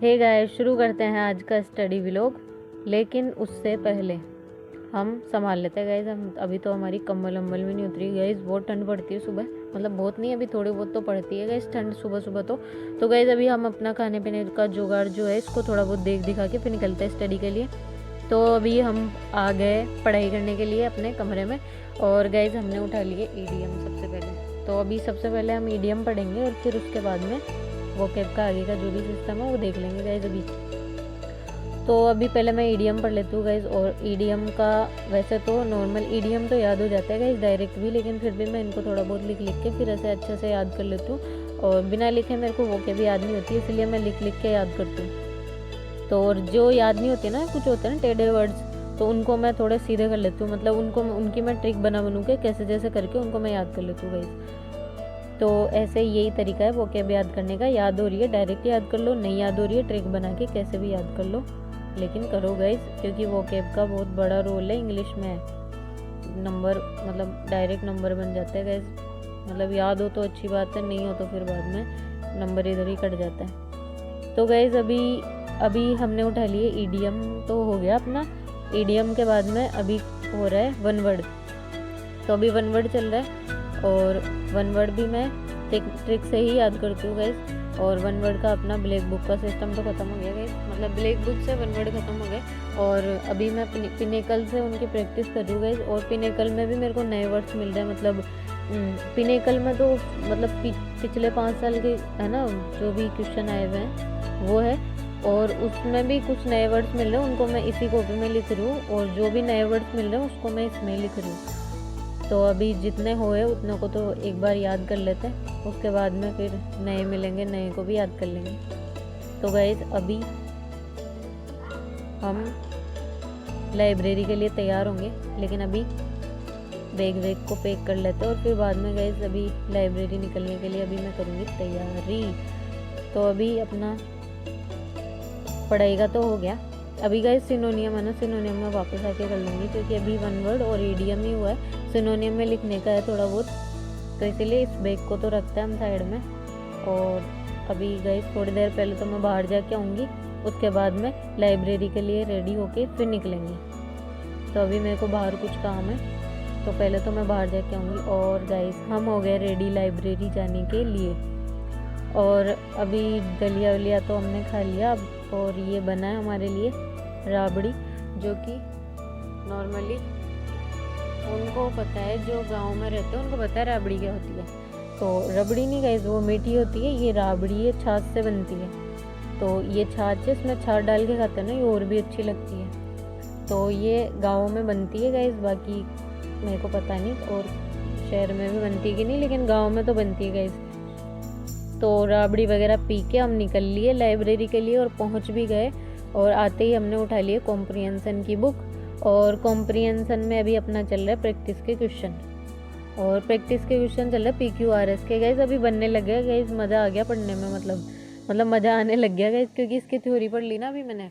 Hey guys, शुरू करते हैं आज का स्टडी व्लॉग। लेकिन उससे पहले हम संभाल लेते हैं गाइस। हम अभी तो हमारी कम्बल वम्बल भी नहीं उतरी गाइस। बहुत ठंड पड़ती है सुबह, मतलब बहुत नहीं, अभी थोड़ी बहुत तो पड़ती है गाइस ठंड सुबह सुबह तो गाइस अभी हम अपना खाने पीने का जुगाड़ जो है इसको थोड़ा बहुत देख दिखा के फिर निकलते हैं स्टडी के लिए। तो अभी हम आ गए पढ़ाई करने के लिए अपने कमरे में। और गाइस हमने उठा लिए ईडीएम सबसे पहले। तो अभी सबसे पहले हम ईडीएम पढ़ेंगे और फिर उसके बाद में वोकैब का आगे का जो भी सिस्टम है वो देख लेंगे गाइस अभी। तो अभी पहले मैं ईडीएम पढ़ लेती हूँ गाइस। और ईडीएम का वैसे तो नॉर्मल ईडीएम तो याद हो जाता है गाइस डायरेक्ट भी, लेकिन फिर भी मैं इनको थोड़ा बहुत लिख लिख के फिर ऐसे अच्छे से याद कर लेती हूँ। और बिना लिखे मेरे को वोकैब भी याद नहीं होती, इसलिए मैं लिख लिख के याद करती हूँ। तो और जो याद नहीं होती ना, कुछ होते हैं ना टेढ़े वर्ड्स, तो उनको मैं थोड़े सीधे कर लेती हूँ। मतलब उनकी मैं ट्रिक बनू के कैसे जैसे करके उनको मैं याद कर लेती हूँ गाइस। तो ऐसे यही तरीका है वोकैब याद करने का। याद हो रही है डायरेक्ट याद कर लो, नहीं याद हो रही है ट्रिक बना के कैसे भी याद कर लो, लेकिन करो गाइस, क्योंकि वोकैब का बहुत बड़ा रोल है इंग्लिश में। नंबर मतलब डायरेक्ट नंबर बन जाते हैं गाइस। मतलब याद हो तो अच्छी बात है, नहीं हो तो फिर बाद में नंबर इधर ही कट जाता है। तो गाइस अभी हमने उठा लिए ईडीएम, तो हो गया अपना। ईडीएम के बाद में अभी हो रहा है वन वर्ड। तो अभी वन वर्ड चल रहा है और वन वर्ड भी मैं ट्रिक से ही याद करती हूँ गाइस। और वन वर्ड का अपना ब्लैक बुक का सिस्टम तो ख़त्म हो गया गाइस, मतलब ब्लैक बुक से वन वर्ड ख़त्म हो गए। और अभी मैं पिनेकल से उनकी प्रैक्टिस कर रही हूँ गाइस। और पिनेकल में भी मेरे को नए वर्ड्स मिल रहे हैं। मतलब पिनेकल में तो मतलब पिछले 5 साल के है ना जो भी क्वेश्चन आए हुए हैं वो है, और उसमें भी कुछ नए वर्ड्स मिल रहे हैं, उनको मैं इसी कॉपी में लिख रही हूँ। और जो भी नए वर्ड्स मिल रहे हैं उसको मैं इसमें लिख रही हूँ। तो अभी जितने होए उतने को तो एक बार याद कर लेते हैं, उसके बाद में फिर नए मिलेंगे, नए को भी याद कर लेंगे। तो गाइस अभी हम लाइब्रेरी के लिए तैयार होंगे, लेकिन अभी बैग को पैक कर लेते हैं और फिर बाद में गाइस अभी लाइब्रेरी निकलने के लिए अभी मैं करूँगी तैयारी। तो अभी अपना पढ़ाई का तो हो गया। अभी गाइस सिनोनियम है ना, सिनोनियम में वापस आके कर लूँगी, क्योंकि अभी वन वर्ड और ईडीएम ही हुआ है, सिनोनियम में लिखने का है थोड़ा बहुत। तो इसीलिए इस बैग को तो रखते हैं हम साइड में। और अभी गाइस थोड़ी देर पहले तो मैं बाहर जाके आऊँगी, उसके बाद में लाइब्रेरी के लिए रेडी होके फिर निकलेंगे। तो अभी मेरे को बाहर कुछ काम है, तो पहले तो मैं बाहर जाके आऊँगी। और गाइस हम हो गए रेडी लाइब्रेरी जाने के लिए। और अभी दलिया वलिया तो हमने खा लिया। और ये बना है हमारे लिए राबड़ी, जो कि नॉर्मली उनको पता है, जो गांव में रहते हैं उनको पता है राबड़ी क्या होती है। तो रबड़ी नहीं गाइस, वो मीठी होती है, ये राबड़ी है, छाछ से बनती है। तो ये छाछ है, इसमें छाछ डाल के खाते हैं ना, ये और भी अच्छी लगती है। तो ये गाँव में बनती है गाइस, बाकी मेरे को पता नहीं और शहर में भी बनती है कि नहीं, लेकिन गाँव में तो बनती है गाइस। तो राबड़ी वगैरह पी के हम निकल लिए लाइब्रेरी के लिए और पहुंच भी गए। और आते ही हमने उठा लिए कॉम्प्रिहेंशन की बुक। और कॉम्प्रिहेंशन में अभी अपना चल रहा है प्रैक्टिस के क्वेश्चन। और प्रैक्टिस के क्वेश्चन चल रहा है PQRS के गाइस। अभी बनने लग गया गाइस, मज़ा आ गया पढ़ने में, मतलब मज़ा आने लग गया गाइस, क्योंकि इसकी थ्योरी पढ़ ली ना अभी मैंने।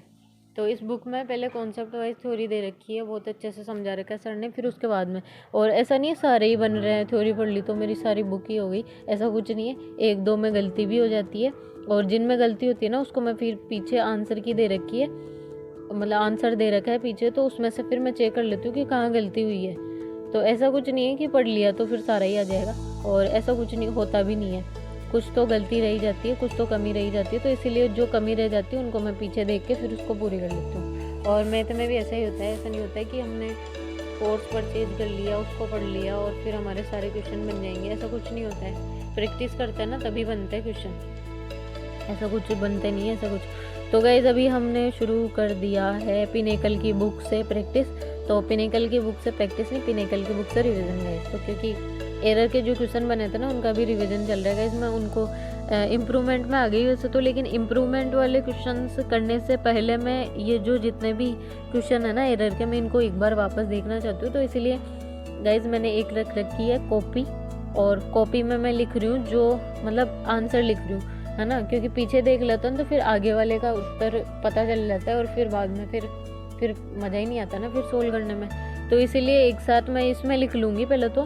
तो इस बुक में पहले कॉन्सेप्ट वाइज थ्योरी दे रखी है, बहुत अच्छे से समझा रखा है सर ने, फिर उसके बाद में। और ऐसा नहीं है सारे ही बन रहे हैं, थ्योरी पढ़ ली तो मेरी सारी बुक ही हो गई, ऐसा कुछ नहीं है। एक दो में गलती भी हो जाती है, और जिनमें गलती होती है ना उसको मैं फिर पीछे आंसर की दे रखी है, मतलब आंसर दे रखा है पीछे, तो उसमें से फिर मैं चेक कर लेती हूँ कि कहाँ गलती हुई है। तो ऐसा कुछ नहीं है कि पढ़ लिया तो फिर सारा ही आ जाएगा, और ऐसा कुछ नहीं होता भी नहीं है। कुछ तो गलती रही जाती है, कुछ तो कमी रही जाती है, तो इसीलिए जो कमी रह जाती है उनको मैं पीछे देख के फिर उसको पूरी कर लेती हूँ। और मैथ में भी ऐसा ही होता है, ऐसा नहीं होता है कि हमने कोर्स परचेज कर लिया, उसको पढ़ लिया और फिर हमारे सारे क्वेश्चन बन जाएंगे, ऐसा कुछ नहीं होता है। प्रैक्टिस करते हैं ना तभी बनते हैं क्वेश्चन, ऐसा कुछ बनते नहीं है ऐसा कुछ। तो गाइस अभी हमने शुरू कर दिया है पिनेकल की बुक से प्रैक्टिस। तो पिनेकल की बुक से प्रैक्टिस नहीं, पिनेकल की बुक से रिवीजन गाइस। तो क्योंकि एरर के जो क्वेश्चन बने थे ना उनका भी रिवीजन चल रहा है गाइस। मैं उनको इम्प्रूवमेंट में आ गई वैसे तो, लेकिन इम्प्रूवमेंट वाले क्वेश्चंस करने से पहले मैं ये जो जितने भी क्वेश्चन है ना एरर के, मैं इनको एक बार वापस देखना चाहती हूँ। तो इसीलिए गाइस मैंने एक रख रखी है कॉपी, और कॉपी में मैं लिख रही हूँ जो मतलब आंसर लिख रही हूँ, है ना, क्योंकि पीछे देख लेता हूँ तो फिर आगे वाले का उत्तर पता चल जाता है, और फिर बाद में फिर मज़ा ही नहीं आता ना फिर सोल्व करने में। तो इसीलिए एक साथ मैं इसमें लिख लूँगी पहले तो,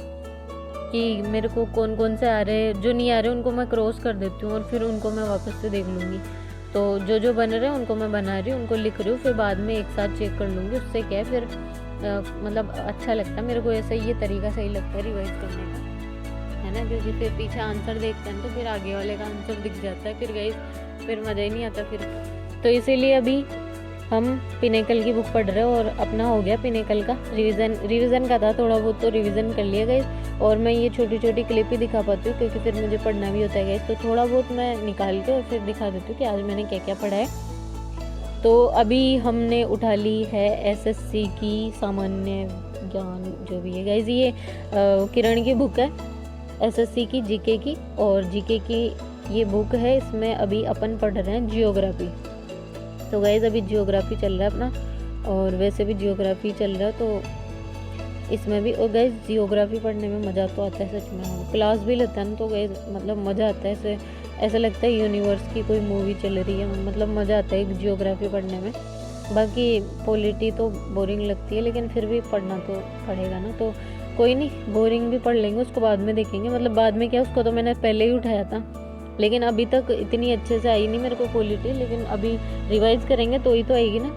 कि मेरे को कौन कौन से आ रहे हैं, जो नहीं आ रहे उनको मैं क्रॉस कर देती हूँ और फिर उनको मैं वापस से देख लूँगी। तो जो जो बन रहे हैं उनको मैं बना रही हूँ, उनको लिख रही हूँ, फिर बाद में एक साथ चेक कर लूँगी। उससे क्या है फिर मतलब अच्छा लगता है मेरे को, ऐसा ये तरीका सही लगता है रिवाइज करने का, है ना, क्योंकि फिर पीछे आंसर देखते हैं तो फिर आगे वाले का आंसर दिख जाता है, फिर गाइस फिर मज़ा ही नहीं आता फिर। तो इसीलिए अभी हम पिनेकल की बुक पढ़ रहे हैं और अपना हो गया पिनेकल का रिवीजन का था थोड़ा बहुत, तो रिवीजन कर लिया गाइस। और मैं ये छोटी छोटी क्लिप ही दिखा पाती हूँ क्योंकि फिर मुझे पढ़ना भी होता है गाइस, तो थोड़ा बहुत मैं निकाल के और फिर दिखा देती हूँ कि आज मैंने क्या क्या पढ़ा है। तो अभी हमने उठा ली है एसएससी की सामान्य ज्ञान जो भी है गाइस, ये किरण की बुक है एसएससी की जीके की, और जीके की ये बुक है। इसमें अभी अपन पढ़ रहे हैं जियोग्राफी। तो गाइस अभी जियोग्राफी चल रहा है अपना, और वैसे भी जियोग्राफी चल रहा है तो इसमें भी। और गाइस जियोग्राफी पढ़ने में मज़ा तो आता है सच में, क्लास भी लेता है ना तो गाइस मतलब मज़ा आता है, ऐसा लगता है यूनिवर्स की कोई मूवी चल रही है, मतलब मज़ा आता है जियोग्राफी पढ़ने में। बाकी पॉलिटी तो बोरिंग लगती है, लेकिन फिर भी पढ़ना तो पड़ेगा ना, तो कोई नहीं, बोरिंग भी पढ़ लेंगे, उसको बाद में देखेंगे। मतलब बाद में क्या, उसको तो मैंने पहले ही उठाया था, लेकिन अभी तक इतनी अच्छे से आई नहीं मेरे को पॉलिटी, लेकिन अभी रिवाइज करेंगे तो ही तो आएगी ना।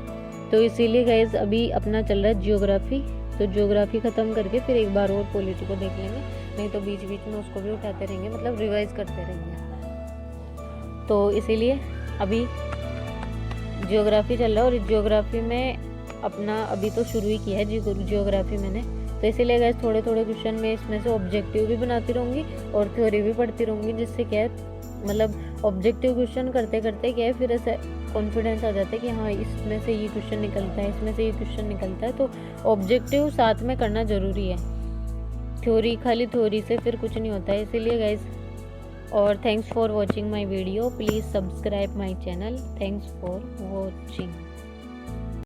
तो इसीलिए गाइस अभी अपना चल रहा है जियोग्राफी, तो जियोग्राफी ख़त्म करके फिर एक बार और पॉलिटी को देख लेंगे, नहीं तो बीच बीच में उसको भी उठाते रहेंगे, मतलब रिवाइज करते रहेंगे। तो इसीलिए अभी जियोग्राफी चल रहा है, और जियोग्राफी में अपना अभी तो शुरू ही किया है जियोग्राफी मैंने, तो इसीलिए गाइस थोड़े थोड़े क्वेश्चन में इसमें से ऑब्जेक्टिव भी बनाती रहूँगी और थ्योरी भी पढ़ती रहूँगी, जिससे क्या है मतलब ऑब्जेक्टिव क्वेश्चन करते करते क्या है फिर ऐसे कॉन्फिडेंस आ जाता है कि हाँ इसमें से ये क्वेश्चन निकलता है, इसमें से ये क्वेश्चन निकलता है। तो ऑब्जेक्टिव साथ में करना ज़रूरी है, थ्योरी खाली थ्योरी से फिर कुछ नहीं होता है। इसीलिए गाइस, और thanks for watching my video, please subscribe my channel, thanks for watching.